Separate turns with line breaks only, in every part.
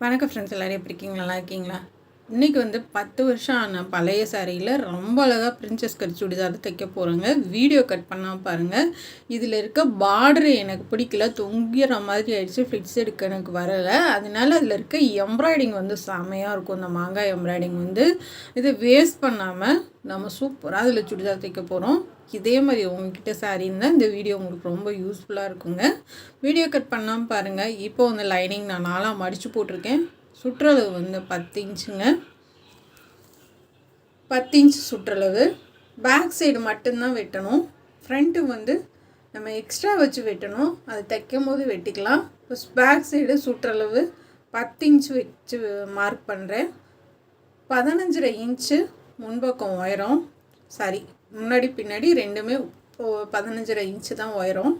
வணக்கம் ஃப்ரெண்ட்ஸ், எல்லோரும் எப்படி இருக்கீங்க? நல்லா இருக்கீங்களா? இன்றைக்கி வந்து 10 வருஷம் ஆன பழைய சாரியில் ரொம்ப அழகாக பிரின்சஸ் கட் சுடிதார் தைக்க போகிறோங்க. வீடியோ கட் பண்ணால் பாருங்கள். இதில் இருக்க பார்டரு எனக்கு பிடிக்கல, தொங்கிற மாதிரி ஆயிடுச்சு. ஃபிட்ஸ் எடுக்க எனக்கு வரலை. அதனால அதில் இருக்க எம்ப்ராய்டிங் வந்து செமையாக இருக்கும். இந்த மாங்காய் எம்ப்ராய்டிங் வந்து இதை வேஸ்ட் பண்ணாமல் நம்ம சூப்பராக அதில் சுடிதார் தைக்க போகிறோம். இதே மாதிரி உங்ககிட்ட சாரீ இருந்தால் இந்த வீடியோ உங்களுக்கு ரொம்ப யூஸ்ஃபுல்லாக இருக்குங்க. வீடியோ கட் பண்ணாமல் பாருங்கள். இப்போ வந்து லைனிங் நான் 4ஆக மடித்து போட்டிருக்கேன். சுற்றளவு வந்து 10 இன்ச்சுங்க. 10 இன்ச் சுற்றளவு. பேக் சைடு மட்டும்தான் வெட்டணும். ஃப்ரண்ட்டு வந்து நம்ம எக்ஸ்ட்ரா வச்சு வெட்டணும். அது தைக்கும் போது வெட்டிக்கலாம். பேக் சைடு சுற்றளவு 10 இன்ச் வச்சு மார்க் பண்ணுறேன். 15.5 இன்ச்சு முன்பக்கம் உயரம். சாரி, முன்னாடி பின்னாடி ரெண்டுமே 15.5 இன்ச்சு தான் உயரம்.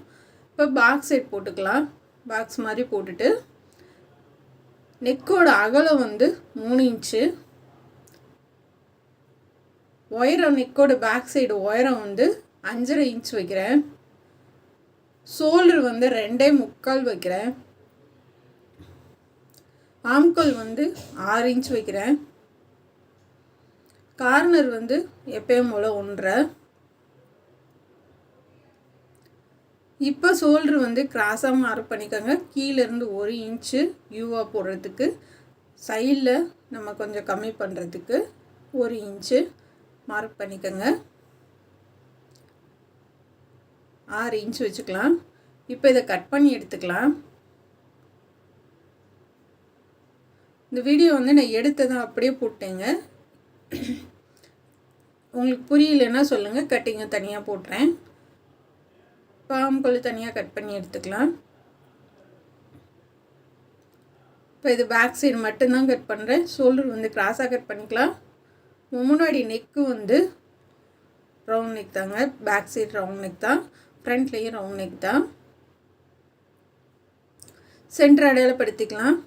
இப்போ பாக்ஸ் சைட் போட்டுக்கலாம். பாக்ஸ் மாதிரி போட்டுட்டு நெக்கோட அகலம் வந்து 3 இன்ச்சு. உயரம் நெக்கோட பேக் சைடு உயரம் வந்து 5.5 இன்ச் வைக்கிறேன். ஷோல்டர் வந்து 2.25 வைக்கிறேன். ஆம்கோல் வந்து 6 இன்ச் வைக்கிறேன். கார்னர் வந்து எப்பயும் போல் 1.5. இப்போ ஷோல்டர் வந்து கிராஸாக மார்க் பண்ணிக்கோங்க. கீழேருந்து 1 இன்ச்சு யூவாக போடுறதுக்கு, சைடில் நம்ம கொஞ்சம் கம்மி பண்ணுறதுக்கு 1 இன்ச்சு மார்க் பண்ணிக்கோங்க. 6 இன்ச்சு வச்சுக்கலாம். இப்போ இதை கட் பண்ணி எடுத்துக்கலாம். இந்த வீடியோ வந்து நான் எடுத்ததை அப்படியே போட்டேங்க. உங்களுக்கு புரியலன்னா சொல்லுங்கள், கட்டிங்க தனியாக போட்டுறேன். பாம்புகள் தனியாக கட் பண்ணி எடுத்துக்கலாம். இப்போ இது பேக் சைடு மட்டும்தான் கட் பண்ணுறேன். ஷோல்டர் வந்து கிராஸாக கட் பண்ணிக்கலாம். முன்னாடி நெக்கு வந்து ரவுண்ட் நெக் தாங்க. பேக் சைடு ரவுண்ட் நெக் தான், ஃப்ரண்ட்லேயும் ரவுண்ட் நெக் தான். சென்டர் அடையாளப்படுத்திக்கலாம்.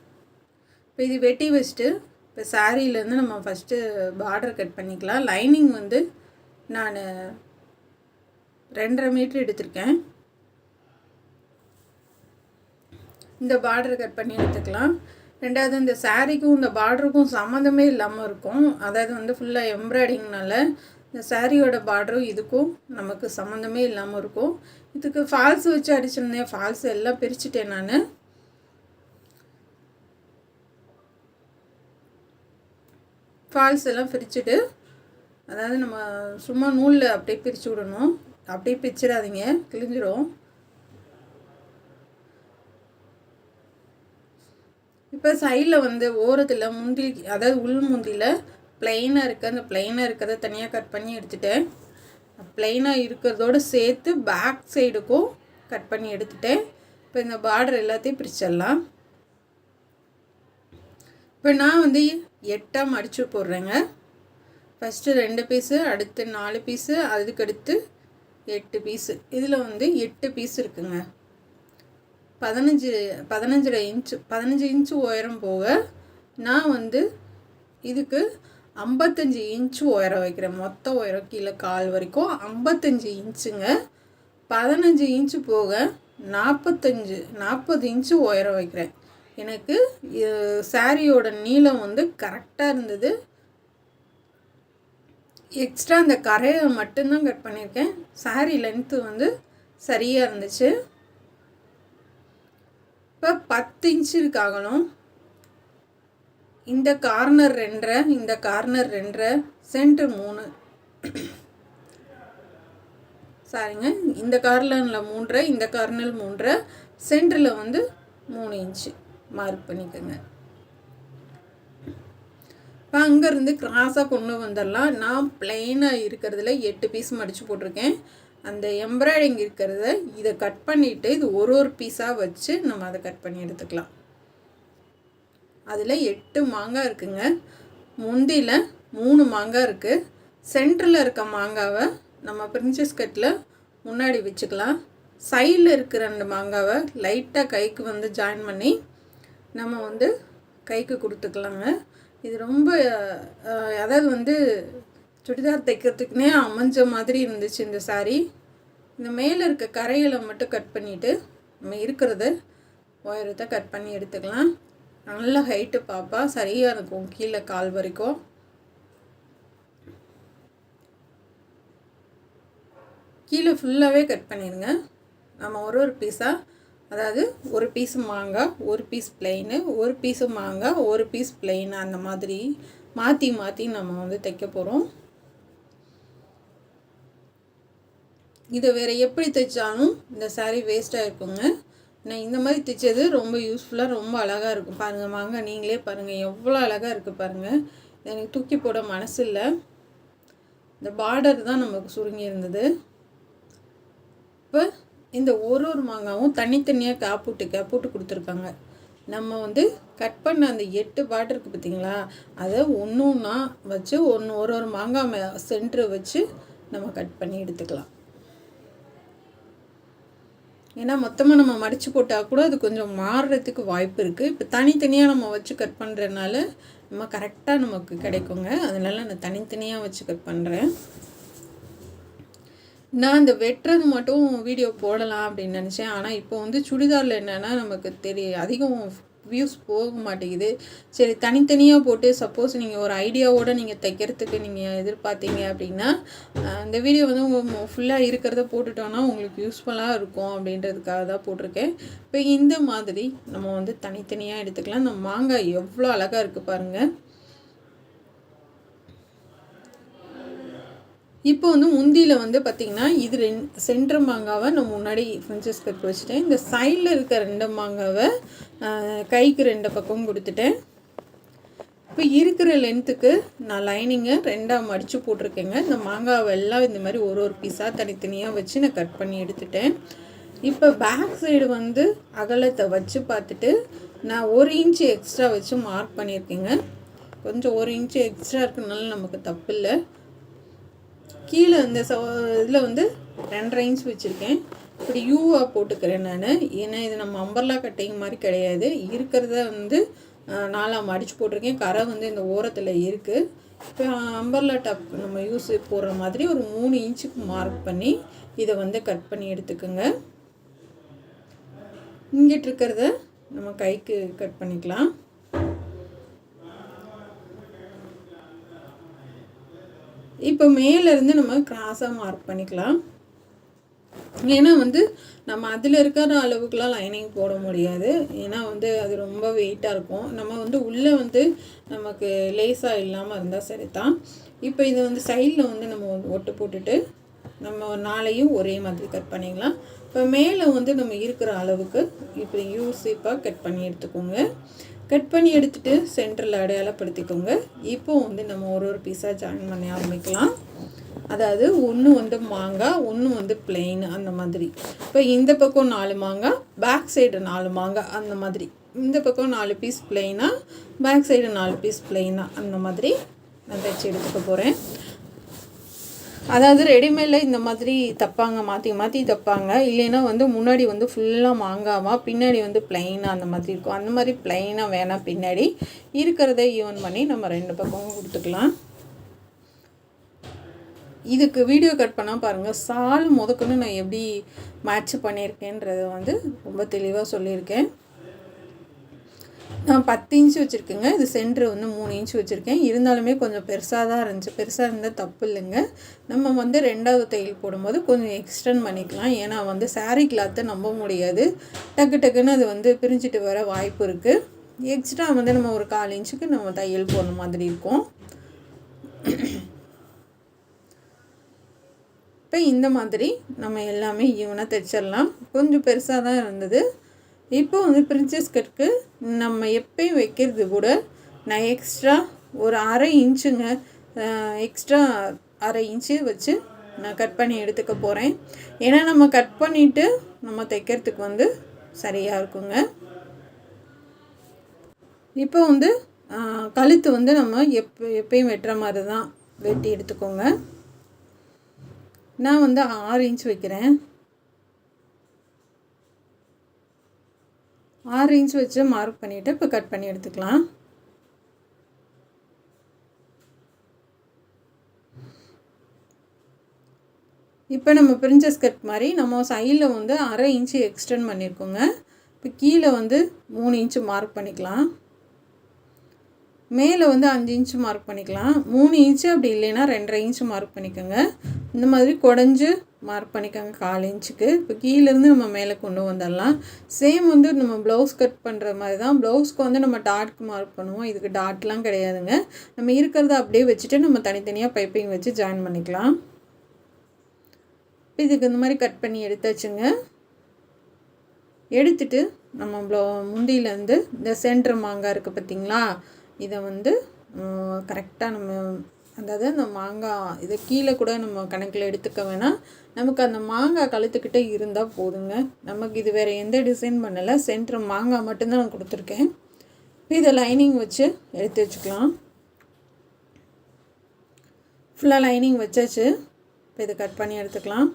இப்போ இது வெட்டி வச்சுட்டு இப்போ சாரியிலேருந்து நம்ம ஃபஸ்ட்டு பார்டர் கட் பண்ணிக்கலாம். லைனிங் வந்து நான் 2.5 மீட்டர் எடுத்திருக்கேன். இந்த பார்டர் கட் பண்ணி எடுத்துக்கலாம். ரெண்டாவது, இந்த சாரீக்கும் இந்த பார்டருக்கும் சம்மந்தமே இல்லாமல் இருக்கும். அதாவது வந்து ஃபுல்லாக எம்ப்ராய்டிங்னால இந்த சாரியோட பார்டரும் இதுக்கும் நமக்கு சம்மந்தமே இல்லாமல் இருக்கும். இதுக்கு ஃபால்ஸ் வச்சு அடிச்சிருந்தேன். ஃபால்ஸ் எல்லாம் பிரிச்சுட்டேன் நான். ஃபால்ஸ் எல்லாம் பிரிச்சுட்டு, அதாவது நம்ம சும்மா நூலில் அப்படியே பிரித்து விடணும். அப்படியே பிரிச்சிடாதீங்க, கிழிஞ்சிடும். இப்போ சைடில் வந்து ஓரத்தில் முந்தி, அதாவது உள் முந்தியில் ப்ளைனாக இருக்குது. அந்த ப்ளைனாக இருக்கிறத தனியாக கட் பண்ணி எடுத்துட்டேன். ப்ளைனாக இருக்கிறதோடு சேர்த்து பேக் சைடுக்கும் கட் பண்ணி எடுத்துட்டேன். இப்போ இந்த பார்டர் எல்லாத்தையும் பிரிச்சிடலாம். இப்போ நான் வந்து 8ஆக மடித்து போடுறேங்க. ஃபஸ்ட்டு 2 பீஸு, அடுத்து 4 பீஸு, அதுக்கடுத்து 8 பீஸு. இதில் வந்து 8 பீஸ் இருக்குங்க. 15.5 இன்ச்சு 15 இன்ச்சு உயரம் போக நான் வந்து இதுக்கு 55 இன்ச்சு உயரம் வைக்கிறேன். மொத்த உயரம் கீழே கால் வரைக்கும் 55 இன்ச்சுங்க. 15 இன்ச்சு போக 40 இன்ச்சு உயரம் வைக்கிறேன். எனக்கு சாரியோட நீளம் வந்து கரெக்டாக இருந்தது. எக்ஸ்ட்ரா இந்த கரையை மட்டும்தான் கட் பண்ணியிருக்கேன். சாரி லென்த்து வந்து சரியாக இருந்துச்சு. இப்போ 10 இன்ச்சு இருக்காகணும். இந்த கார்னர் 2.5, இந்த கார்னர் 2.5, சென்டர் 3. சாரிங்க, இந்த கார்னரில் 3.5, இந்த கார்னர் 3.5, சென்டரில் வந்து 3 இன்ச்சு மார்க் பண்ணிக்கோங்க. இப்போ அங்கேருந்து கிராஸாக கொண்டு வந்துடலாம். நான் ப்ளைனாக இருக்கிறதுல 8 பீஸ் மடித்து போட்டிருக்கேன். அந்த எம்ப்ராய்டிங் இருக்கிறத இதை கட் பண்ணிவிட்டு இது ஒரு பீஸாக வச்சு நம்ம அதை கட் பண்ணி எடுத்துக்கலாம். அதில் 8 மாங்காய் இருக்குங்க. முந்தியில் 3 மாங்காய் இருக்குது. சென்டரில் இருக்க மாங்காவை நம்ம பிரின்சஸ் கட்டில் முன்னாடி வச்சுக்கலாம். சைடில் இருக்கிற 2 மாங்காவை லைட்டாக கைக்கு வந்து ஜாயின் பண்ணி நம்ம வந்து கைக்கு கொடுத்துக்கலாங்க. இது ரொம்ப அதாவது வந்து சுடிதார் தைக்கிறதுக்குனே அமைஞ்ச மாதிரி இருந்துச்சு இந்த சாரீ. இந்த மேலே இருக்க கரைகளை மட்டும் கட் பண்ணிவிட்டு நம்ம இருக்கிறத உயரத்தை கட் பண்ணி எடுத்துக்கலாம். நல்ல ஹைட்டு பாப்பா, சரியாக இருக்கும் கீழே கால் வரைக்கும். கீழே ஃபுல்லாகவே கட் பண்ணிடுங்க. நம்ம ஒரு பீஸாக, அதாவது ஒரு பீஸு மாங்காய், ஒரு பீஸ் பிளெயின், ஒரு பீஸு மாங்காய், ஒரு பீஸ் பிளெயின், அந்த மாதிரி மாற்றி மாற்றி நம்ம வந்து தைக்க போகிறோம். இதை வேறு எப்படி தைச்சாலும் இந்த சாரீ வேஸ்ட்டாக இருக்குங்க. நான் இந்த மாதிரி தைச்சது ரொம்ப யூஸ்ஃபுல்லாக, ரொம்ப அழகாக இருக்கும். பாருங்கள் மாங்காய், நீங்களே பாருங்கள் எவ்வளோ அழகாக இருக்குது பாருங்கள். எனக்கு தூக்கி போட மனசு இல்லை. இந்த பார்டர் தான் நமக்கு சுருங்கி இருந்தது. இப்போ இந்த ஒரு மாங்காவும் தனித்தனியாக கேப்பூட்டு கொடுத்துருக்காங்க. நம்ம வந்து கட் பண்ண அந்த 8 பார்டர் இருக்குது பார்த்திங்களா, அதை ஒன்று ஒன்றா வச்சு ஒரு மாங்காய் சென்டரை வச்சு நம்ம கட் பண்ணி எடுத்துக்கலாம். ஏன்னா மொத்தமாக நம்ம மடித்து போட்டால் கூட அது கொஞ்சம் மாறுறதுக்கு வாய்ப்பு இருக்குது. இப்போ தனித்தனியாக நம்ம வச்சு கட் பண்ணுறதுனால நம்ம கரெக்டாக நமக்கு கிடைக்குங்க. அதனால் நான் தனித்தனியாக வச்சு கட் பண்ணுறேன். நான் இந்த வெட்டுறது மட்டும் வீடியோ போடலாம் அப்படின்னு நினச்சேன். ஆனால் இப்போ வந்து சுடிதாரில் என்னென்னா நமக்கு அதிகம் வியூஸ் போக மாட்டேங்குது. சரி, தனித்தனியாக போட்டு சப்போஸ் நீங்கள் ஒரு ஐடியாவோடு நீங்கள் தைக்கிறதுக்கு நீங்கள் எதிர்பார்த்தீங்க அப்படின்னா இந்த வீடியோ வந்து உங்கள் ஃபுல்லாக இருக்கிறத போட்டுட்டோன்னா உங்களுக்கு யூஸ்ஃபுல்லாக இருக்கும் அப்படின்றதுக்காக தான் போட்டிருக்கேன். இப்போ இந்த மாதிரி நம்ம வந்து தனித்தனியாக எடுத்துக்கலாம். நம்ம மாங்காய் எவ்வளோ அழகாக இருக்குது பாருங்கள். இப்போ வந்து முந்தியில் வந்து பார்த்திங்கன்னா இது சென்டர் மாங்காவை நான் முன்னாடி ஃப்ரெஞ்சஸ் கட் வச்சுட்டேன். இந்த சைடில் இருக்க 2 மாங்காவை கைக்கு 2 பக்கம் கொடுத்துட்டேன். இப்போ இருக்கிற லென்த்துக்கு நான் லைனிங்கை 2ஆக மடித்து போட்டிருக்கேங்க. இந்த மாங்காவெல்லாம் இந்த மாதிரி ஒரு பீஸாக தனித்தனியாக வச்சு நான் கட் பண்ணி எடுத்துட்டேன். இப்போ பேக் சைடு வந்து அகலத்தை வச்சு பார்த்துட்டு நான் 1 இன்ச்சு எக்ஸ்ட்ரா வச்சு மார்க் பண்ணியிருக்கேங்க. கொஞ்சம் 1 இன்ச்சு எக்ஸ்ட்ரா இருக்கிறதுனால நமக்கு தப்பு இல்லை. கீழே இந்த இதில் வந்து 2.5 இன்ச் வச்சுருக்கேன். இப்படி யூவாக போட்டுக்கிறேன் நான். ஏன்னா இது நம்ம அம்பர்லா கட்டிங் மாதிரி கிடையாது. இருக்கிறத வந்து 4ஆக மடித்து போட்டிருக்கேன். கரை வந்து இந்த ஓரத்தில் இருக்குது. இப்போ அம்பர்லா டாப் நம்ம யூஸ் போடுற மாதிரி ஒரு 3 இன்ச்சுக்கு மார்க் பண்ணி இதை வந்து கட் பண்ணி எடுத்துக்கோங்க. இங்கிட்டு இருக்கிறத நம்ம கைக்கு கட் பண்ணிக்கலாம். இப்போ மேலேருந்து நம்ம கிராஸாக மார்க் பண்ணிக்கலாம். ஏன்னா வந்து நம்ம அதில் இருக்கிற அளவுக்குலாம் லைனிங் போட முடியாது. ஏன்னா வந்து அது ரொம்ப வெயிட்டாக இருக்கும். நம்ம வந்து உள்ளே வந்து நமக்கு லேஸாக இல்லாமல் இருந்தால் சரி தான். இப்போ இதை வந்து சைடில் வந்து நம்ம ஒட்டு போட்டுட்டு நம்ம 4ஐயும் ஒரே மாதிரி கட் பண்ணிக்கலாம். இப்போ மேலே வந்து நம்ம இருக்கிற அளவுக்கு இப்படி யூஸிப்பாக கட் பண்ணி எடுத்துக்கோங்க. கட் பண்ணி எடுத்துகிட்டு சென்டரில் அடையாளப்படுத்திக்கோங்க. இப்போ வந்து நம்ம ஒரு பீஸாக ஜாயின் பண்ணி ஆரம்பிக்கலாம். அதாவது ஒன்று வந்து மாங்காய், ஒன்று வந்து பிளெயின், அந்த மாதிரி. இப்போ இந்த பக்கம் 4 மாங்காய், பேக் சைடு 4 மாங்காய், அந்த மாதிரி. இந்த பக்கம் 4 பீஸ் பிளெயினாக, பேக் சைடு 4 பீஸ் பிளெயினாக, அந்த மாதிரி நான் தைச்சி எடுத்துக்க போகிறேன். அதாவது ரெடிமேடில் இந்த மாதிரி தைப்பாங்க, மாற்றி தைப்பாங்க. இல்லைன்னா வந்து முன்னாடி வந்து ஃபுல்லாக மாங்காவாக, பின்னாடி வந்து பிளெயினாக அந்த மாதிரி இருக்கும். அந்த மாதிரி பிளெயினாக வேணாம், பின்னாடி இருக்கிறத ஈவன் பண்ணி நம்ம 2 பக்கமும் கொடுத்துக்கலாம். இதுக்கு வீடியோ கட் பண்ணால் பாருங்கள், சால் முதற்கொண்டு நான் எப்படி மேட்ச் பண்ணியிருக்கேன்றதை வந்து ரொம்ப தெளிவாக சொல்லியிருக்கேன். நான் 10 இன்ச்சு வச்சுருக்கேங்க. இது சென்டர் வந்து 3 இன்ச்சு வச்சுருக்கேன். இருந்தாலுமே கொஞ்சம் பெருசாக தான் இருந்துச்சு. பெருசாக இருந்தால் தப்பு இல்லைங்க. நம்ம வந்து 2வது தையல் போடும்போது கொஞ்சம் எக்ஸ்டெண்ட் பண்ணிக்கலாம். ஏன்னா வந்து சாரீ கிளாத்தை நம்ப முடியாது. டக்குன்னு அது வந்து பிரிஞ்சுட்டு வர வாய்ப்பு இருக்குது. எக்ஸ்ட்ரா வந்து நம்ம ஒரு 1/4 இன்ச்சுக்கு நம்ம தையல் போடுற மாதிரி இருக்கும். இப்போ இந்த மாதிரி நம்ம எல்லாமே ஈவனாக தைச்சிடலாம். கொஞ்சம் பெருசாக தான் இருந்தது. இப்போ வந்து பிரின்சஸ் கட்டுக்கு நம்ம எப்பயும் வைக்கிறது கூட நான் எக்ஸ்ட்ரா ஒரு 1/2 இன்ச்சுங்க, எக்ஸ்ட்ரா 1/2 இன்ச்சு வச்சு நான் கட் பண்ணி எடுத்துக்க போகிறேன். ஏன்னா நம்ம கட் பண்ணிவிட்டு நம்ம தைக்கிறதுக்கு வந்து சரியாக இருக்குங்க. இப்போ வந்து கழுத்து வந்து நம்ம எப்பயும் வெட்டுற மாதிரி தான் வெட்டி எடுத்துக்கோங்க. நான் வந்து 6 இன்ச் வைக்கிறேன். 6 இன்ச் வச்சு மார்க் பண்ணிவிட்டு இப்போ கட் பண்ணி எடுத்துக்கலாம். இப்போ நம்ம பிரின்சஸ் கட் மாதிரி நம்ம சைடில் வந்து 1/2 இன்ச்சு எக்ஸ்டெண்ட் பண்ணியிருக்கோங்க. இப்போ கீழே வந்து 3 இன்ச்சு மார்க் பண்ணிக்கலாம். மேலே வந்து 5 இன்ச்சு மார்க் பண்ணிக்கலாம். 3 இன்ச்சு அப்படி இல்லைன்னா 2.5 இன்ச்சு மார்க் பண்ணிக்கோங்க. இந்த மாதிரி குடஞ்சி மார்க் பண்ணிக்கோங்க 1/4 இன்ச்சுக்கு. இப்போ கீழேருந்து நம்ம மேலே கொண்டு வந்துடலாம். சேம் வந்து நம்ம ப்ளவுஸ் கட் பண்ணுற மாதிரி தான். ப்ளவுஸ்க்கு வந்து நம்ம டாட்க்கு மார்க் பண்ணுவோம். இதுக்கு டாட்லாம் கிடையாதுங்க. நம்ம இருக்கிறத அப்படியே வச்சுட்டு நம்ம தனித்தனியாக பைப்பிங் வச்சு ஜாயின் பண்ணிக்கலாம். இதுக்கு இந்த மாதிரி கட் பண்ணி எடுத்தாச்சுங்க. எடுத்துட்டு நம்ம முந்தியிலேருந்து இந்த சென்டர் மாங்காய் இருக்குது பார்த்திங்களா, இதை வந்து கரெக்டாக நம்ம அதாவது அந்த மாங்காய் இதை கீழே கூட நம்ம கணக்கில் எடுத்துக்க வேணாம். நமக்கு அந்த மாங்காய் கழுத்துக்கிட்டே இருந்தால் போதுங்க. நமக்கு இது வேறு எந்த டிசைன் பண்ணலை, சென்டர் மாங்காய் மட்டும்தான் நான் கொடுத்துருக்கேன். இப்போ இதை லைனிங் வச்சு எடுத்து வச்சுக்கலாம். ஃபுல்லாக லைனிங் வச்சாச்சு. இப்போ இதை கட் பண்ணி எடுத்துக்கலாம்.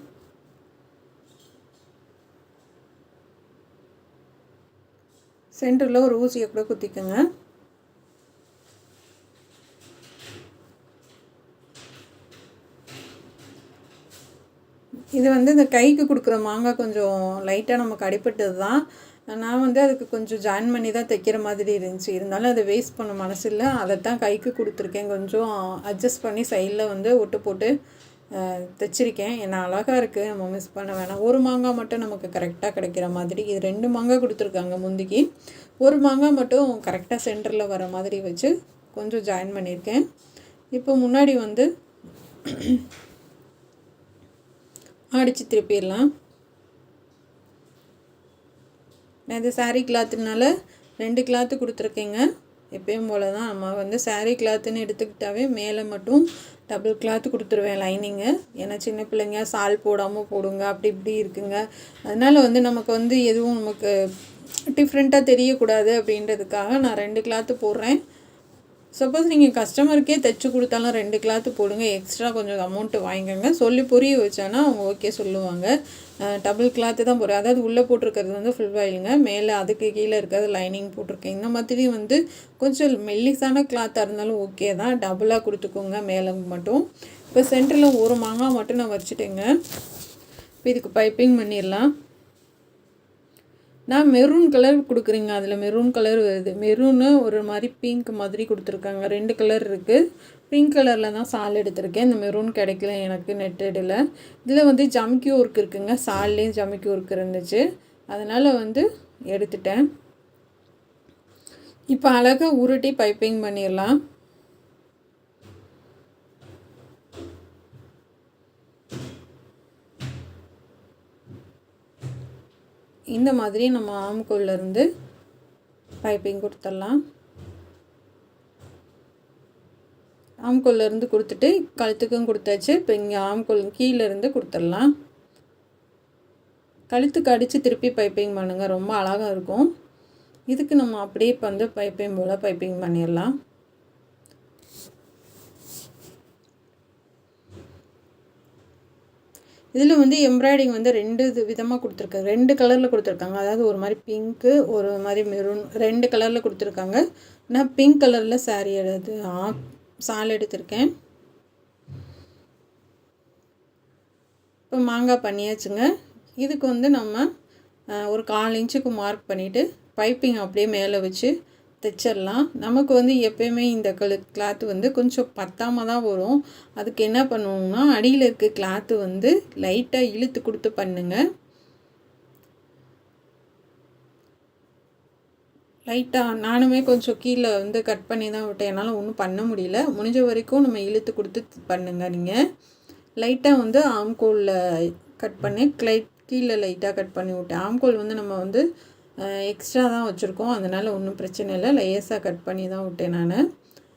சென்டரில் ஒரு ஊசியை கூட குத்திக்கோங்க. இது வந்து இந்த கைக்கு கொடுக்குற மாங்காய் கொஞ்சம் லைட்டாக நமக்கு அடிப்பட்டது தான். நான் வந்து அதுக்கு கொஞ்சம் ஜாயின் பண்ணி தான் தைக்கிற மாதிரி இருந்துச்சு. இருந்தாலும் அதை வேஸ்ட் பண்ண மனசு இல்லை, அதைத்தான் கைக்கு கொடுத்துருக்கேன். கொஞ்சம் அட்ஜஸ்ட் பண்ணி சைடில் வந்து ஒட்டு போட்டு தைச்சிருக்கேன். ஏன்னா அழகாக இருக்குது, நம்ம மிஸ் பண்ண வேணாம். ஒரு மாங்காய் மட்டும் நமக்கு கரெக்டாக கிடைக்கிற மாதிரி. இது 2 மாங்காய் கொடுத்துருக்காங்க முந்திக்கு. ஒரு மாங்காய் மட்டும் கரெக்டாக சென்டரில் வர மாதிரி வச்சு கொஞ்சம் ஜாயின் பண்ணியிருக்கேன். இப்போ முன்னாடி வந்து அடித்து திருப்பிடலாம். நான் இது சாரீ கிளாத்துனால 2 கிளாத்து கொடுத்துருக்கேங்க. எப்பயும் போல் தான் நம்ம வந்து சாரீ கிளாத்துன்னு எடுத்துக்கிட்டாவே மேலே மட்டும் டபுள் கிளாத்து கொடுத்துருவேன் லைனிங்கு. ஏன்னா சின்ன பிள்ளைங்க சால் போடாமல் போடுங்க, அப்படி இப்படி இருக்குங்க. அதனால் வந்து நமக்கு வந்து எதுவும் நமக்கு டிஃப்ரெண்ட்டாக தெரியக்கூடாது அப்படின்றதுக்காக நான் 2 கிளாத்து போடுறேன். சப்போஸ் நீங்கள் கஸ்டமருக்கே தைச்சி கொடுத்தாலும் 2 கிளாத்து போடுங்க. எக்ஸ்ட்ரா கொஞ்சம் அமௌண்ட்டு வாங்கிக்கோங்க. சொல்லி புரிய வச்சானா அவங்க ஓகே சொல்லுவாங்க. டபுள் கிளாத்து தான் போடுறேன். அதாவது உள்ளே போட்டிருக்கிறது வந்து ஃபுல் வாயிலுங்க, மேலே அதுக்கு கீழே இருக்கிறது லைனிங் போட்டிருக்கேன். இந்த மாதிரி வந்து கொஞ்சம் மெல்லிசான கிளாத்தாக இருந்தாலும் ஓகே தான், டபுளாக கொடுத்துக்கோங்க மேலே மட்டும். இப்போ சென்டரில் ஒரு மாங்காய் மட்டும் நான் வச்சுட்டேங்க. இப்போ இதுக்கு பைப்பிங் பண்ணிடலாம். நான் மெரூன் கலர் கொடுக்குறீங்க, அதில் மெரூன் கலர் வருது. மெரூனு ஒரு மாதிரி பிங்க் மாதிரி கொடுத்துருக்காங்க. 2 கலர் இருக்குது. பிங்க் கலரில் தான் சால் எடுத்திருக்கேன். இந்த மெரூன் கிடைக்கல எனக்கு நெட்டடில். இதில் வந்து ஜமிக்கி ஒர்க் இருக்குங்க, சால்லேயும் ஜமிக்கி ஒர்க் இருந்துச்சு, அதனால் வந்து எடுத்துட்டேன். இப்போ அழகாக உருட்டி பைப்பிங் பண்ணிடலாம். இந்த மாதிரி நம்ம ஆம்கோல்லேருந்து பைப்பிங் கொடுத்துடலாம். ஆம்கோல்லேருந்து கொடுத்துட்டு கழுத்துக்கும் கொடுத்தாச்சு. இப்போ இங்கே ஆம்கோல் கீழேருந்து கொடுத்துடலாம். கழுத்துக்கு அடித்து திருப்பி பைப்பிங் பண்ணுங்கள், ரொம்ப அழகாக இருக்கும். இதுக்கு நம்ம அப்படியே வந்து பைப்பிங் போல் பைப்பிங் பண்ணிடலாம். இதில் வந்து எம்ப்ராய்டிங் வந்து 2 விதமாக கொடுத்துருக்காங்க, 2 கலரில் கொடுத்துருக்காங்க. அதாவது ஒரு மாதிரி பிங்க்கு, ஒரு மாதிரி மெரூன், 2 கலரில் கொடுத்துருக்காங்க. நான் பிங்க் கலரில் சாரீ சால் எடுத்திருக்கேன். இப்போ மாங்காய் பண்ணியாச்சுங்க. இதுக்கு வந்து நம்ம ஒரு 1/4 இன்ச்சுக்கு மார்க் பண்ணிவிட்டு பைப்பிங் அப்படியே மேலே வச்சு தைச்சிடலாம். நமக்கு வந்து எப்போயுமே இந்த கிளாத்து வந்து கொஞ்சம் பத்தாமல் தான் வரும். அதுக்கு என்ன பண்ணுவோம்னா, அடியில் இருக்க கிளாத்து வந்து லைட்டாக இழுத்து கொடுத்து பண்ணுங்கள். லைட்டாக நானுமே கொஞ்சம் கீழே வந்து கட் பண்ணி தான் விட்டேன், என்னால் ஒன்றும் பண்ண முடியல. முடிஞ்ச வரைக்கும் நம்ம இழுத்து கொடுத்து பண்ணுங்கள். நீங்கள் லைட்டாக வந்து ஆம்கோலில் கட் பண்ணி கீழே லைட்டாக கட் பண்ணி விட்டேன். ஆம்கோல் வந்து நம்ம வந்து எக்ஸ்ட்ரா தான் வச்சுருக்கோம், அதனால் ஒன்றும் பிரச்சனை இல்லை. லேஸாக கட் பண்ணி தான் விட்டேன் நான்.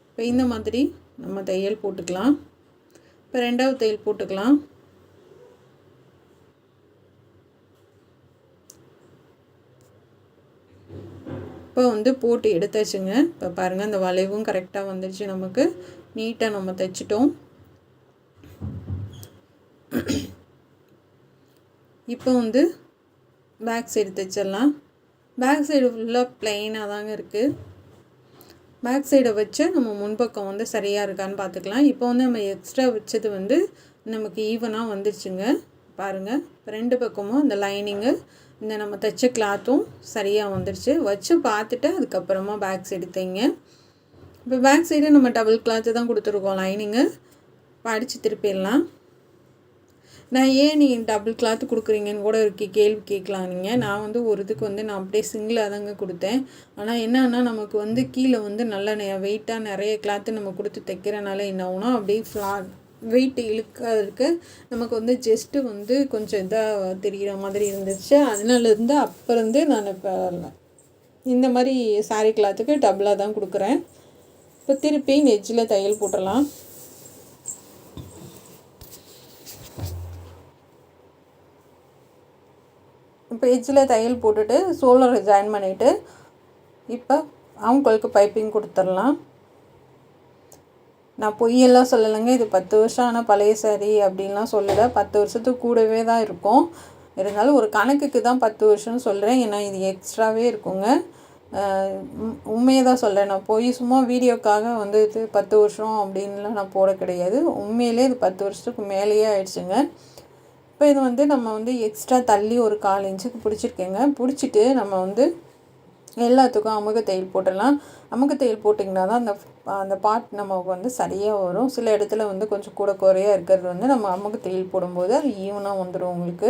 இப்போ இந்த மாதிரி நம்ம தையல் போட்டுக்கலாம். இப்போ 2வது தையல் போட்டுக்கலாம். இப்போ வந்து போட்டு எடுத்தாச்சுங்க. இப்போ பாருங்கள், அந்த வளைவும் கரெக்டாக வந்துடுச்சு. நமக்கு நீட்டாக நம்ம தைச்சிட்டோம். இப்போ வந்து பேக் சைடு தைச்சிடலாம். பேக் சைடு ஃபுல்லாக ப்ளைனாக தாங்க இருக்குது. பேக் சைடை வச்சு நம்ம முன்பக்கம் வந்து சரியாக இருக்கான்னு பார்த்துக்கலாம். இப்போ வந்து நம்ம எக்ஸ்ட்ரா வச்சது வந்து நமக்கு ஈவனாக வந்துடுச்சுங்க. பாருங்கள், 2 பக்கமும் இந்த லைனிங்கு இந்த நம்ம தைச்ச கிளாத்தும் சரியாக வந்துடுச்சு. வச்சு பார்த்துட்டு அதுக்கப்புறமா பேக் சைடு தைங்க. இப்போ பேக் சைடு நம்ம டபுள் கிளாத்து தான் கொடுத்துருக்கோம் லைனிங்கு. இப்போ அடித்து திருப்பிடலாம். நான் ஏன் நீங்கள் டபுள் கிளாத்து கொடுக்குறீங்கன்னு கூட கேள்வி கேட்கலாம் நீங்கள். நான் வந்து ஒரு இதுக்கு வந்து நான் அப்படியே சிங்கிளாக தாங்க கொடுத்தேன். ஆனால் என்னன்னா நமக்கு வந்து கீழே வந்து நல்ல வெயிட்டாக நிறைய கிளாத்து நம்ம கொடுத்து தைக்கிறனால என்ன ஆகுனா அப்படியே வெயிட் இழுக்கிறதுக்கு நமக்கு வந்து ஜஸ்ட்டு வந்து கொஞ்சம் இதாக தெரிகிற மாதிரி இருந்துச்சு. அதனாலேருந்து அப்போருந்து நான் இப்போ இந்த மாதிரி சாரீ கிளாத்துக்கு டபுளாக தான் கொடுக்குறேன். இப்போ திருப்பி எட்ஜில் தையல் போட்டுடலாம். இப்போ எட்ஜில் தையல் போட்டுட்டு ஷோல்டரை ஜாயின் பண்ணிவிட்டு இப்போ அவங்களுக்கு பைப்பிங் கொடுத்துடலாம். நான் பொய்யெல்லாம் சொல்லலைங்க. இது 10 வருஷம் ஆனால் பழைய சாரீ அப்படின்லாம் சொல்லலை. 10 வருஷத்துக்கு கூடவே தான் இருக்கும். இருந்தாலும் ஒரு கணக்குக்கு தான் 10 வருஷம்னு சொல்கிறேன். ஏன்னா இது எக்ஸ்ட்ராவே இருக்குங்க. உண்மையை தான் சொல்கிறேன். நான் போய் சும்மா வீடியோக்காக வந்து இது 10 வருஷம் அப்படின்லாம் நான் போட கிடையாது. உண்மையிலே இது 10 வருஷத்துக்கு மேலேயே ஆயிடுச்சுங்க. இப்போ இது வந்து நம்ம வந்து எக்ஸ்ட்ரா தள்ளி ஒரு 1/4 இன்ச்சுக்கு பிடிச்சிருக்கேங்க. பிடிச்சிட்டு நம்ம வந்து எல்லாத்துக்கும் அமுக தையல் போட்டுடலாம். அமுக தையல் போட்டிங்கன்னா தான் அந்த பார்ட் நமக்கு வந்து சரியாக வரும். சில இடத்துல வந்து கொஞ்சம் கூட குறையாக இருக்கிறது வந்து நம்ம அமுக தையல் போடும்போது அது ஈவனாக வந்துடும் உங்களுக்கு.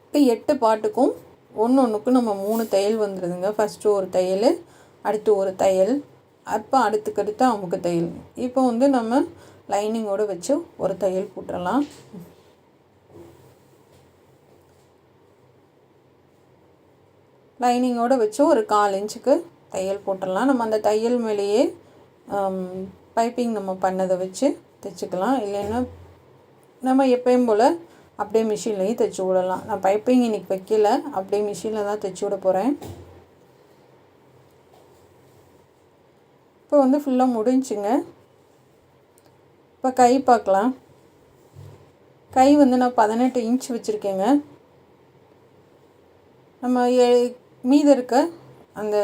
இப்போ 8 பாட்டுக்கும் ஒன்றுக்கும் நம்ம 3 தையல் வந்துடுதுங்க. ஃபஸ்ட்டு ஒரு தையல், அடுத்து ஒரு தையல், அப்போ அடுத்துக்கடுத்து அமுக தையல். இப்போ வந்து நம்ம லைனிங்கோடு வச்சு ஒரு தையல் போட்டுடலாம். லைனிங்கோடு வச்சு ஒரு 1/4 இன்ச்சுக்கு தையல் போட்டுடலாம். நம்ம அந்த தையல் மேலேயே பைப்பிங் நம்ம பண்ணதை வச்சு தைச்சிக்கலாம். இல்லைன்னா நம்ம எப்பயும் போல் அப்படியே மிஷின்லேயும் தைச்சி விடலாம். நான் பைப்பிங் இன்றைக்கி வைக்கல, அப்படியே மிஷினில் தான் தைச்சி விட போகிறேன். இப்போ வந்து ஃபுல்லாக முடிஞ்சுங்க. இப்போ கை பார்க்கலாம். கை வந்து நான் 18 இன்ச் வச்சுருக்கேங்க. நம்ம மீதி இருக்க அந்த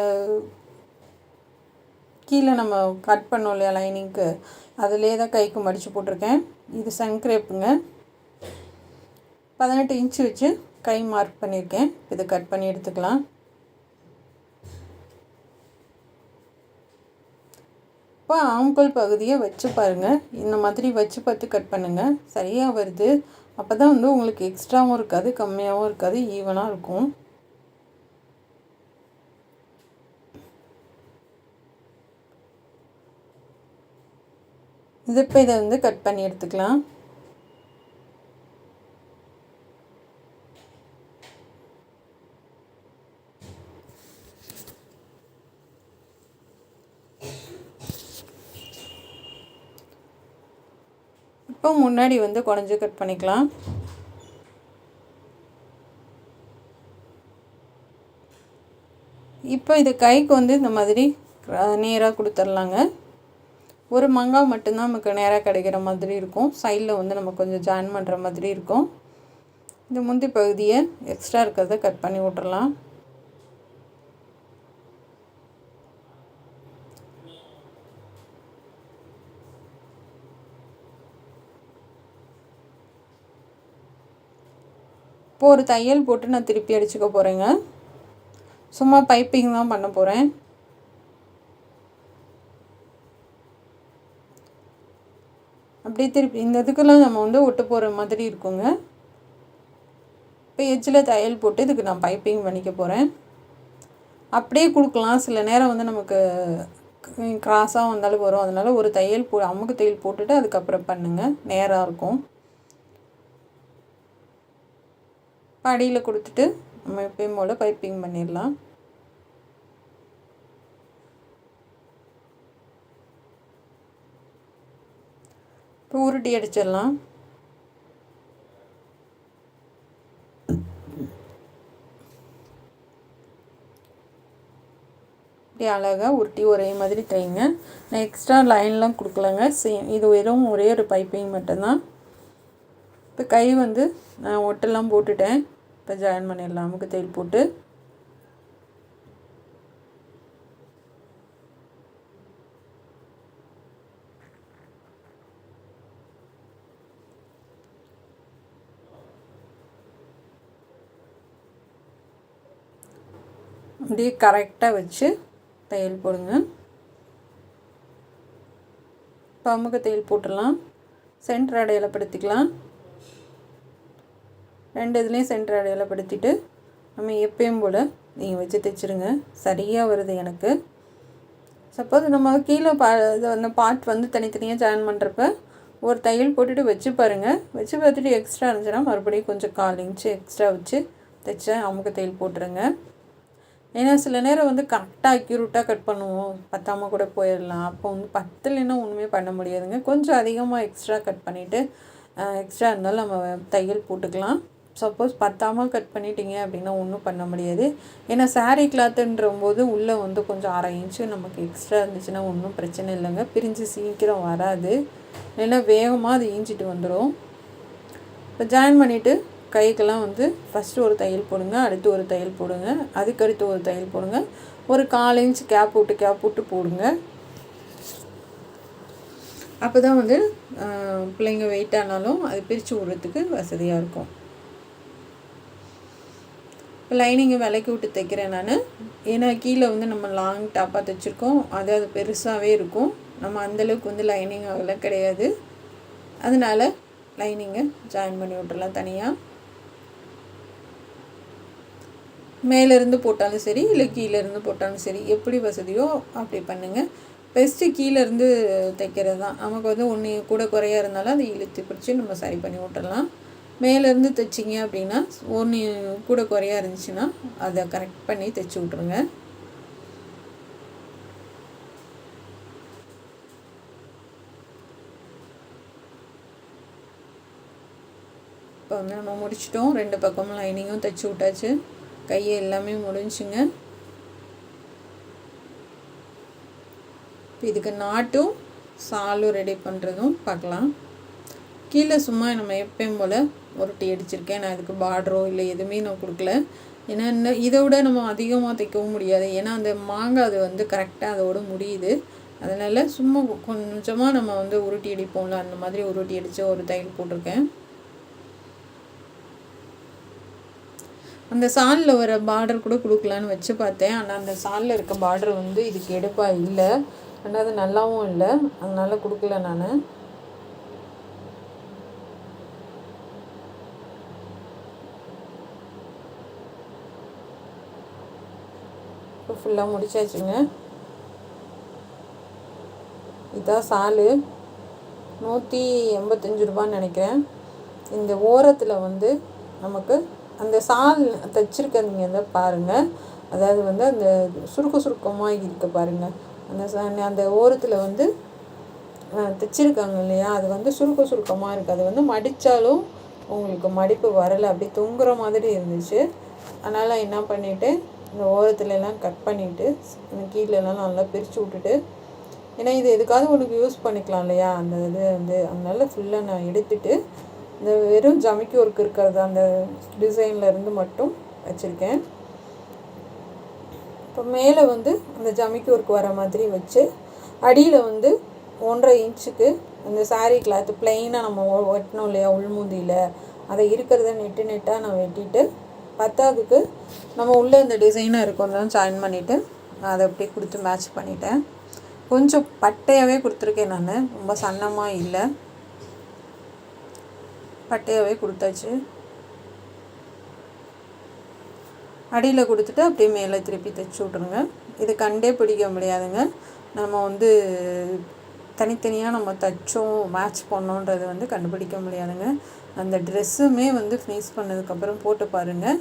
கீழே நம்ம கட் பண்ணோம் இல்லையா லைனிங்க்கு, அதிலே தான் கைக்கு மடித்து போட்டிருக்கேன். இது சன்க்ரேப்புங்க. 18 இன்ச்சு வச்சு கை மார்க் பண்ணியிருக்கேன். இதை கட் பண்ணி எடுத்துக்கலாம். இப்போ ஆம்கோல் பகுதியை வச்சு பாருங்கள். இந்த மாதிரி வச்சு பார்த்து கட் பண்ணுங்கள். சரியாக வருது. அப்போ தான் வந்து உங்களுக்கு எக்ஸ்ட்ராவும் இருக்காது, கம்மியாகவும் இருக்காது, ஈவனாக இருக்கும். இது இப்போ இதை வந்து கட் பண்ணி எடுத்துக்கலாம். இப்போ முன்னாடி வந்து குடஞ்சி கட் பண்ணிக்கலாம். இப்போ இது கைக்கு வந்து இந்த மாதிரி நேராக கொடுத்துர்லாங்க. ஒரு மங்காய் மட்டும்தான் நமக்கு நேராக கிடைக்கிற மாதிரி இருக்கும். சைடில் வந்து நம்ம கொஞ்சம் ஜாயின் பண்ணுற மாதிரி இருக்கும். இந்த முந்தி பகுதியை எக்ஸ்ட்ரா இருக்கிறத கட் பண்ணி விட்டுறலாம். இப்போ ஒரு தையல் போட்டு நான் திருப்பி அடிச்சுக்க போகிறேங்க. சும்மா பைப்பிங் தான் பண்ண போகிறேன். அப்படியே திருப்பி இந்த இதுக்கெல்லாம் நம்ம வந்து ஒட்டு போகிற மாதிரி இருக்குங்க. இப்போ எட்ஜில் தையல் போட்டு இதுக்கு நான் பைப்பிங் பண்ணிக்க போகிறேன். அப்படியே கொடுக்கலாம். சில நேரம் வந்து நமக்கு கிராஸாக வந்தாலும் வரும். அதனால் ஒரு தையல் அமுக்கு தையல் போட்டுட்டு அதுக்கப்புறம் பண்ணுங்கள், நேராக இருக்கும். அடியில் கொடுத்துட்டு நம்ம எப்பயும் போல் பைப்பிங் பண்ணிடலாம். இப்போ உருட்டி அடிச்சிடலாம். இப்படி அழகாக உருட்டி ஒரே மாதிரி தைங்க. நான் எக்ஸ்ட்ரா லைன்லாம் கொடுக்கலங்க. இது வெறும் ஒரே ஒரு பைப்பிங் மட்டும்தான். இப்போ கை வந்து நான் ஒட்டெல்லாம் போட்டுட்டேன். இப்போ ஜாயின் பண்ணிடலாம் அமுக்கு தையல் போட்டு. அப்படியே கரெக்டாக வச்சு தையல் போடுங்க. இப்போ அமுக்க தையல் போட்டுடலாம். சென்டர் அடையாளப்படுத்திக்கலாம். 2 இதுலேயும் சென்டர் அடையாளப்படுத்திட்டு நம்ம எப்பயும் போல் நீங்கள் வச்சு தைச்சிருங்க. சரியாக வருது எனக்கு. சப்போஸ் நம்ம கீழே அந்த பார்ட் வந்து தனித்தனியாக ஜாயின் பண்ணுறப்ப ஒரு தையல் போட்டுட்டு வச்சு பாருங்கள். வச்சு பார்த்துட்டு எக்ஸ்ட்ரா இருந்துச்சுன்னா மறுபடியும் கொஞ்சம் 1/4 இன்ச்சு எக்ஸ்ட்ரா வச்சு தைச்சேன் அமுக்க தையல் போட்டுருங்க. ஏன்னா சில நேரம் வந்து கரெக்டாக அக்யூரேட்டாக கட் பண்ணுவோம், பத்தாமல் கூட போயிடலாம். அப்போ வந்து பத்தலைன்னா ஒன்றுமே பண்ண முடியாதுங்க. கொஞ்சம் அதிகமாக எக்ஸ்ட்ரா கட் பண்ணிவிட்டு எக்ஸ்ட்ரா இருந்தாலும் நம்ம தையல் போட்டுக்கலாம். சப்போஸ் பத்தாமல் கட் பண்ணிட்டீங்க அப்படின்னா ஒன்றும் பண்ண முடியாது. ஏன்னா சாரீ கிளாத்துன்ற போது உள்ளே வந்து கொஞ்சம் 1/2 இன்ச்சு நமக்கு எக்ஸ்ட்ரா இருந்துச்சுன்னா ஒன்றும் பிரச்சனை இல்லைங்க. பிரிஞ்சு சீக்கிரம் வராது, இல்லைன்னா வேகமாக அது ஈஞ்சிட்டு வந்துடும். இப்போ ஜாயின் பண்ணிவிட்டு கைக்கெல்லாம் வந்து ஃபஸ்ட்டு ஒரு தையல் போடுங்க, அடுத்து ஒரு தையல் போடுங்க, அதுக்கடுத்து ஒரு தையல் போடுங்க. ஒரு 1/4 இன்ச் கேப் விட்டு போடுங்க. அப்போ தான் வந்து பிள்ளைங்க வெயிட் ஆனாலும் அது பிரித்து விடுறதுக்கு வசதியாக இருக்கும். இப்போ லைனிங்கை விலக்கி விட்டு தைக்கிறேன் நான். ஏன்னா கீழே வந்து நம்ம லாங் டாப்பாக தைச்சிருக்கோம், அது பெருசாகவே இருக்கும். நம்ம அந்தளவுக்கு வந்து லைனிங் அதெல்லாம் கிடையாது. அதனால் லைனிங்கை ஜாயின் பண்ணி விட்டுறலாம் தனியாக. மேலேருந்து போட்டாலும் சரி, இல்லை கீழேருந்து போட்டாலும் சரி, எப்படி வசதியோ அப்படி பண்ணுங்கள். பெஸ்ட்டு கீழேருந்து தைக்கிறது தான். நமக்கு வந்து ஒன்று கூட குறையாக இருந்தாலும் அதை இழுத்து பிடிச்சி நம்ம சரி பண்ணி விட்டுறலாம். மேலேருந்து தைச்சிங்க அப்படின்னா ஒன்று கூட குறையாக இருந்துச்சுன்னா அதை கரெக்ட் பண்ணி தைச்சி விட்ருங்க. இப்போ வந்து நம்ம முடிச்சிட்டோம். 2 பக்கமும் லைனிங்கும் தைச்சி விட்டாச்சு. கையை எல்லாமே முடிஞ்சுங்க. இப்போ இதுக்கு நாட்டும் சாலும் ரெடி பண்ணுறதும் பார்க்கலாம். கீழே சும்மா நம்ம எப்பயும் போல் உருட்டி அடிச்சிருக்கேன். நான் இதுக்கு பார்டரோ இல்லை எதுவுமே நான் கொடுக்கல. ஏன்னா இதை விட நம்ம அதிகமாக தைக்கவும் முடியாது. ஏன்னா அந்த மாங்காய் அது வந்து கரெக்டாக அதோடு முடியுது. அதனால் சும்மா கொஞ்சமாக நம்ம வந்து உருட்டி அடிப்போம்ல, அந்த மாதிரி உருட்டி அடித்து ஒரு தையல் போட்டிருக்கேன். அந்த சாலில் வர பார்டர் கூட கொடுக்கலான்னு வச்சு பார்த்தேன். ஆனால் அந்த சாலில் இருக்க பார்டர் வந்து இதுக்கு எடுப்பாக இல்லை, ஆனால் அது நல்லாவும் இல்லை, அதனால் கொடுக்கல நான். இப்போ ஃபுல்லாக முடிச்சாச்சுங்க. இதான் சாலு. 185 ரூபான்னு நினைக்கிறேன். இந்த ஓரத்தில் வந்து நமக்கு அந்த சால் தைச்சிருக்கீங்க தான் பாருங்கள். அதாவது வந்து அந்த சுருக்கமாக இருக்க பாருங்கள். அந்த ஓரத்தில் வந்து தைச்சிருக்காங்க இல்லையா, அது வந்து சுருக்கமாக இருக்குது. அது வந்து மடித்தாலும் உங்களுக்கு மடிப்பு வரலை, அப்படி தொங்குற மாதிரி இருந்துச்சு. அதனால் என்ன பண்ணிவிட்டு இந்த ஓரத்துலலாம் கட் பண்ணிவிட்டு இந்த கீழெல்லாம் நல்லா பிரித்து விட்டுட்டு, ஏன்னா இது எதுக்காவது உனக்கு யூஸ் பண்ணிக்கலாம் இல்லையா, அந்த இது வந்து அதனால் ஃபுல்லாக நான் எடுத்துகிட்டு இந்த வெறும் ஜமிக்கி ஒர்க் இருக்கிறது அந்த டிசைனில் இருந்து மட்டும் வச்சுருக்கேன். இப்போ மேலே வந்து அந்த ஜமிக்கி ஒர்க் வர மாதிரி வச்சு அடியில் வந்து 1.5 இன்ச்சுக்கு அந்த சாரீ கிளாத்து ப்ளைனாக நம்ம வெட்டணும் இல்லையா உள்முந்தியில், அதை இருக்கிறத நெட்டாக நான் வெட்டிட்டு 10க்கு நம்ம உள்ளே இந்த டிசைனாக இருக்கும் ஜாயின் பண்ணிவிட்டு அதை அப்படியே கொடுத்து மேட்ச் பண்ணிட்டேன். கொஞ்சம் பட்டையாகவே கொடுத்துருக்கேன் நான், ரொம்ப சன்னமாக இல்லை, பட்டையாகவே கொடுத்தாச்சு. அடியில் கொடுத்துட்டு அப்படியே மேலே திருப்பி தைச்சி விட்ருங்க. இது கண்டே பிடிக்க முடியாதுங்க. நம்ம வந்து தனித்தனியாக நம்ம தைச்சோம் மேட்ச் பண்ணோன்றது வந்து கண்டுபிடிக்க முடியாதுங்க. அந்த ட்ரெஸ்ஸுமே வந்து ஃபினிஷ் பண்ணதுக்கப்புறம் போட்டு பாருங்கள்.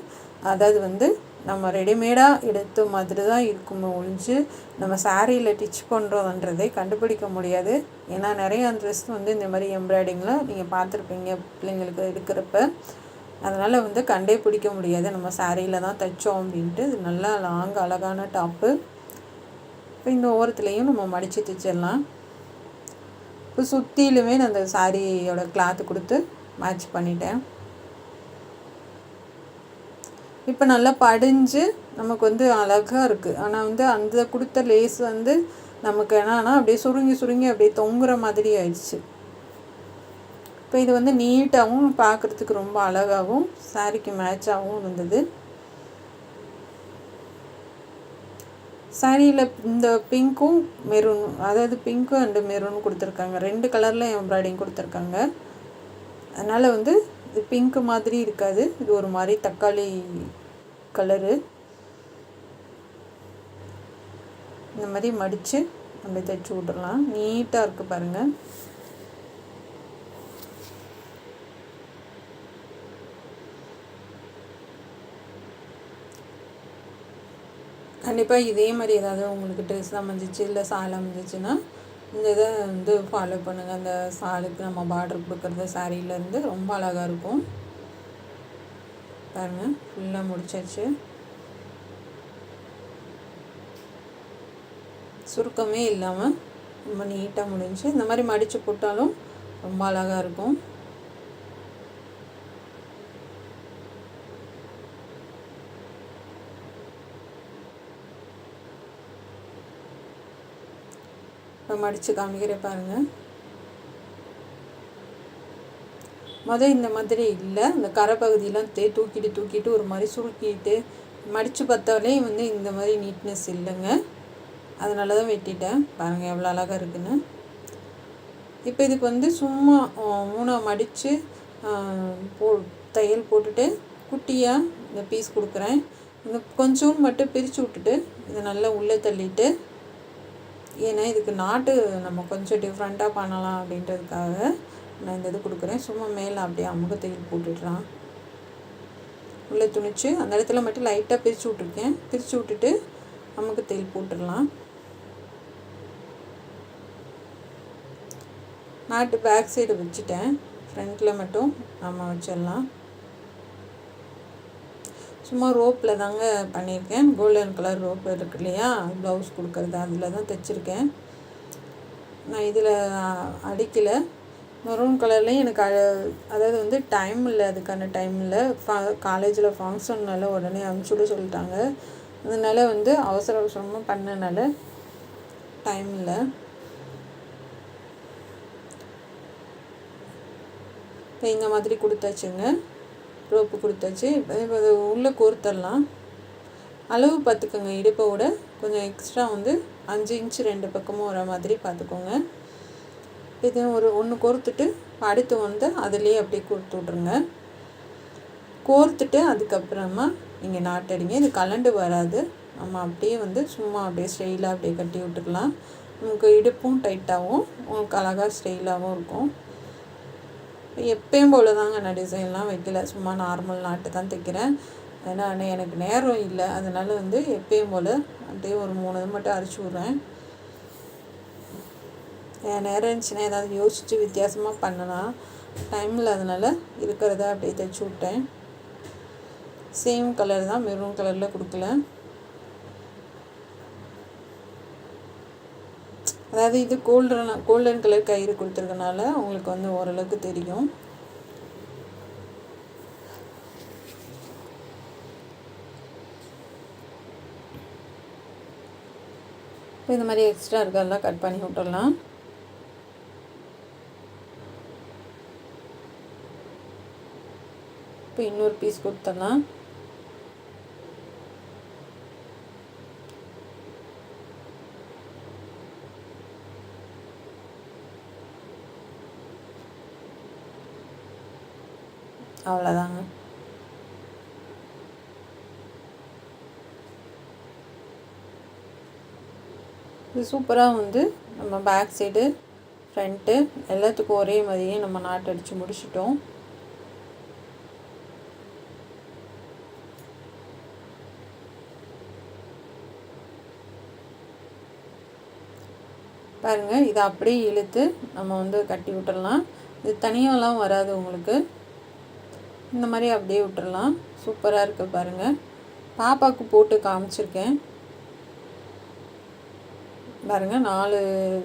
அதாவது வந்து நம்ம ரெடிமேடாக எடுத்த மாதிரி தான் இருக்குமே ஒழிஞ்சு நம்ம சாரியில் டிச் பண்ணுறோன்றதை கண்டுபிடிக்க முடியாது. ஏன்னா நிறைய ட்ரெஸ் வந்து இந்த மாதிரி எம்ப்ராய்டிங்கில் நீங்கள் பார்த்துருப்பீங்க பிள்ளைங்களுக்கு எடுக்கிறப்ப. அதனால் வந்து கண்டே பிடிக்க முடியாது நம்ம சாரியில் தான் தைச்சோம் அப்படின்ட்டு. இது நல்லா லாங் அழகான டாப்பு. இப்போ இந்த ஓரத்துலேயும் நம்ம மடித்து தைச்சிடலாம். இப்போ சுற்றிலுமே நான் அந்த சாரியோட கிளாத்து கொடுத்து மேட்ச் பண்ணிட்டேன். இப்போ நல்லா படிஞ்சு நமக்கு வந்து அழகாக இருக்குது. ஆனால் வந்து அந்த கொடுத்த லேஸ் வந்து நமக்கு என்னன்னா அப்படியே சுருங்கி அப்படியே தொங்குற மாதிரி ஆயிடுச்சு. இப்போ இது வந்து நீட்டாகவும் பார்க்குறதுக்கு ரொம்ப அழகாகவும் சாரிக்கு மேட்சாகவும் இருந்தது. சாரியில் இந்த பிங்க்கும் மெரூன், அதாவது பிங்க்கும் அண்டு மெரூன் கொடுத்துருக்காங்க. 2 கலரில் எம்ப்ராய்டிங் கொடுத்துருக்காங்க. அதனால் வந்து இது பிங்க்கு மாதிரி இருக்காது, இது ஒரு மாதிரி தக்காளி கலரு. இந்த மாதிரி மடித்து நம்ம தைச்சி விட்றலாம். நீட்டாக இருக்குது பாருங்கள். கண்டிப்பாக இதே மாதிரி ஏதாவது உங்களுக்கு ட்ரெஸ் அமைஞ்சிச்சு இல்லை சால் அமைஞ்சிச்சுன்னா இந்த இதை வந்து ஃபாலோ பண்ணுங்கள். அந்த சாலுக்கு நம்ம பார்டர் கொடுக்குறது சாரியிலேருந்து ரொம்ப அழகாக இருக்கும் பாருங்கள். ஃபுல்லாக முடிச்சாச்சு. சுருக்கமே இல்லாமல் ரொம்ப நீட்டாக முடிஞ்சு. இந்த மாதிரி மடித்து போட்டாலும் ரொம்ப அழகாக இருக்கும். இப்போ மடித்து காமிக்கிறேன் பாருங்கள். இந்த மாதிரி இல்லை, இந்த கரை பகுதியெலாம் தூக்கிட்டு ஒரு மாதிரி சுருக்கிட்டு மடித்து பார்த்தாலே வந்து இந்த மாதிரி நீட்னஸ் இல்லைங்க. அதனால தான் வெட்டிட்டேன். பாருங்கள் எவ்வளோ அழகாக இருக்குன்னு. இப்போ இதுக்கு வந்து சும்மா 3 மடித்து தையல் போட்டுட்டு குட்டியாக இந்த பீஸ் கொடுக்குறேன். இந்த கொஞ்சம் மட்டும் பிரித்து விட்டுட்டு இதை நல்லா உள்ளே தள்ளிட்டு, ஏன்னா இதுக்கு நாட்டு நம்ம கொஞ்சம் டிஃப்ரெண்ட்டாக பண்ணலாம் அப்படின்றதுக்காக நான் இந்த இது கொடுக்குறேன். சும்மா மேலே அப்படியே அமுக தையல் போட்டுடுறான். உள்ளே துணிச்சு அந்த இடத்துல மட்டும் லைட்டாக பிரித்து விட்ருக்கேன். பிரித்து விட்டுட்டு அமுக தையல் போட்டுடலாம். நாட்டு பேக் சைடு வச்சுட்டேன், ஃப்ரண்ட்டில் மட்டும் நம்ம வச்சிடலாம். சும்மா ரோப்பில் தாங்க பண்ணியிருக்கேன். கோல்டன் கலர் ரோப் இருக்கு இல்லையா, ப்ளவுஸ் கொடுக்குறது அதில் தான் தைச்சிருக்கேன். நான் இதில் அடிக்கலை. மெரூன் கலர்லேயும் எனக்கு அதாவது வந்து டைம் இல்லை, அதுக்கான டைம் இல்லை. காலேஜில் ஃபங்க்ஷன்னால உடனே அனுப்பிச்சுட சொல்லிட்டாங்க. அதனால வந்து அவசரமாக பண்ணனால டைம் இல்லை. இப்போ இந்த மாதிரி கொடுத்தாச்சுங்க, ரோப்பு கொடுத்தாச்சு. இப்போ அது உள்ளே கோர்த்தரலாம். அளவு பார்த்துக்கோங்க, இடுப்பை விட கொஞ்சம் எக்ஸ்ட்ரா வந்து 5 இன்ச்சு 2 பக்கமும் வர மாதிரி பார்த்துக்கோங்க. இது ஒன்று கோர்த்துட்டு அடுத்து வந்து அதுலேயே அப்படியே கோர்த்து விட்ருங்க. கோர்த்துட்டு அதுக்கப்புறமா நீங்கள் நாட்டடிங்க. இது கலண்டு வராது. நம்ம அப்படியே வந்து சும்மா அப்படியே ஸ்டைலாக அப்படியே கட்டி விட்டுக்கலாம். உங்களுக்கு இடுப்பும் டைட்டாகவும் உங்களுக்கு அழகாக ஸ்டைலாகவும் இருக்கும். எப்பயும் போல் தாங்க, நான் டிசைன்லாம் வைக்கல, சும்மா நார்மல் நாட்டு தான் தைக்கிறேன். ஏன்னா எனக்கு நேரம் இல்லை. அதனால் வந்து எப்பயும் போல் அப்படியே ஒரு 3 இது மட்டும் அரைச்சி விட்றேன். என் நேரம் இருந்துச்சுன்னா ஏதாவது யோசித்து வித்தியாசமாக பண்ணலாம், டைம் இல்லாதனால இருக்கிறத அப்படியே தைச்சி விட்டேன். சேம் கலர் தான், மெரூன் கலரில் கொடுக்கல. அதாவது இது கோல்டன் கலர் கயிறு கொடுத்துருக்கனால உங்களுக்கு வந்து ஓரளவுக்கு தெரியும். இப்போ இந்த மாதிரி எக்ஸ்ட்ரா இருக்கிறதெல்லாம் கட் பண்ணி விட்டுடலாம். இப்போ இன்னொரு பீஸ் கொடுத்துடலாம். அவ்வளோதாங்க. இது சூப்பராக வந்து நம்ம பேக் சைடு ஃப்ரண்ட்டு எல்லாத்துக்கும் ஒரே மாதிரியே நம்ம நாட்டு அடித்து முடிச்சிட்டோம். பாருங்கள், இதை அப்படியே இழுத்து நம்ம வந்து கட்டி விட்டுடலாம். இது தனியாலாம் வராது உங்களுக்கு. இந்த மாதிரி அப்படியே விட்டுடலாம். சூப்பராக இருக்குது பாருங்கள். பாப்பாவுக்கு போட்டு காமிச்சிருக்கேன் பாருங்கள். 4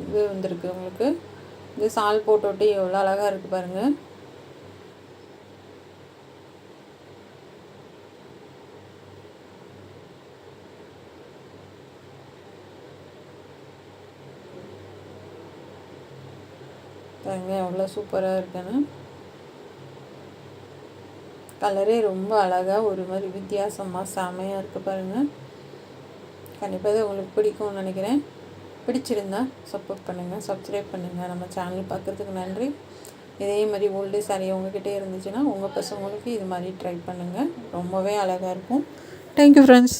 இது வந்திருக்கு உங்களுக்கு. இது சால் போட்டு எவ்வளோ அழகாக இருக்குது பாருங்கள். பாருங்கள் எவ்வளோ சூப்பராக இருக்குன்னு. கலரே ரொம்ப அழகாக ஒரு மாதிரி வித்தியாசமாக செமையாக இருக்குது பாருங்கள். கண்டிப்பாக இது உங்களுக்கு பிடிக்கும்னு நினைக்கிறேன். பிடிச்சிருந்தா சப்போர்ட் பண்ணுங்கள், சப்ஸ்கிரைப் பண்ணுங்கள். நம்ம சேனல் பார்க்குறதுக்கு நன்றி. இதே மாதிரி ஓல்டு சாரீ உங்ககிட்டே இருந்துச்சுன்னா உங்கள் பசங்களுக்கு இது மாதிரி ட்ரை பண்ணுங்கள். ரொம்பவே அழகாக இருக்கும். Thank you friends.